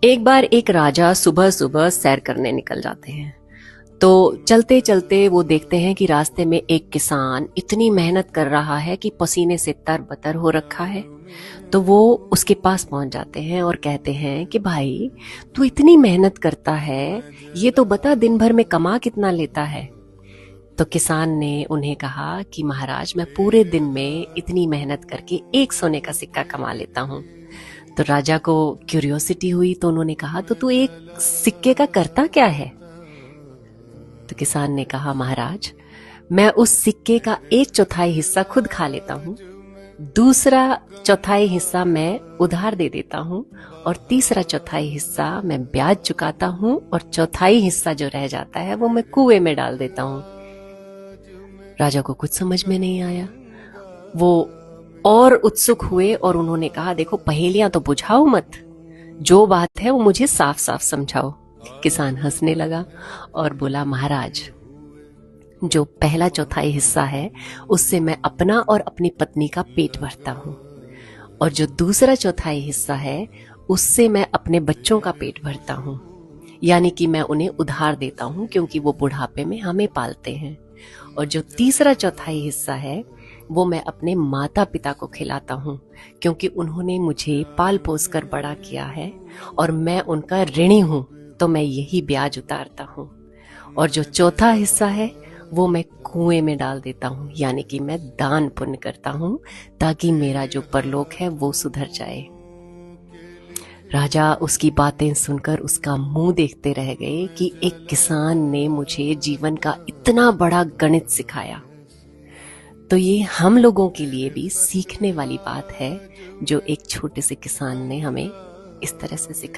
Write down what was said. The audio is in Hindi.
एक बार एक राजा सुबह सुबह सैर करने निकल जाते हैं। तो चलते चलते वो देखते हैं कि रास्ते में एक किसान इतनी मेहनत कर रहा है कि पसीने से तरबतर हो रखा है। तो वो उसके पास पहुंच जाते हैं और कहते हैं कि भाई, तू इतनी मेहनत करता है, ये तो बता दिन भर में कमा कितना लेता है। तो किसान ने उन्हें कहा कि महाराज, मैं पूरे दिन में इतनी मेहनत करके एक सोने का सिक्का कमा लेता हूँ। तो राजा को क्यूरियोसिटी हुई, तो उन्होंने कहा, तो तू एक सिक्के का करता क्या है? तो किसान ने कहा, महाराज, मैं उस सिक्के का एक चौथाई हिस्सा खुद खा लेता हूँ, दूसरा चौथाई हिस्सा मैं उधार दे देता हूँ, और तीसरा चौथाई हिस्सा मैं ब्याज चुकाता हूँ, और चौथाई हिस्सा जो रह जाता है वो मैं कुएं में डाल देता हूँ। राजा को कुछ समझ में नहीं आया। वो और उत्सुक हुए और उन्होंने कहा, देखो, पहेलियां तो बुझाओ मत, जो बात है वो मुझे साफ साफ समझाओ। किसान हंसने लगा और बोला, महाराज, जो पहला चौथाई हिस्सा है उससे मैं अपना और अपनी पत्नी का पेट भरता हूँ, और जो दूसरा चौथाई हिस्सा है उससे मैं अपने बच्चों का पेट भरता हूँ, यानी कि मैं उन्हें उधार देता हूँ क्योंकि वो बुढ़ापे में हमें पालते हैं। और जो तीसरा चौथाई हिस्सा है वो मैं अपने माता पिता को खिलाता हूँ क्योंकि उन्होंने मुझे पाल पोस कर बड़ा किया है और मैं उनका ऋणी हूँ, तो मैं यही ब्याज उतारता हूँ। और जो चौथा हिस्सा है वो मैं कुएं में डाल देता हूँ, यानी कि मैं दान पुण्य करता हूँ ताकि मेरा जो परलोक है वो सुधर जाए। राजा उसकी बातें सुनकर उसका मुंह देखते रह गए कि एक किसान ने मुझे जीवन का इतना बड़ा गणित सिखाया। तो ये हम लोगों के लिए भी सीखने वाली बात है, जो एक छोटे से किसान ने हमें इस तरह से सिखाया।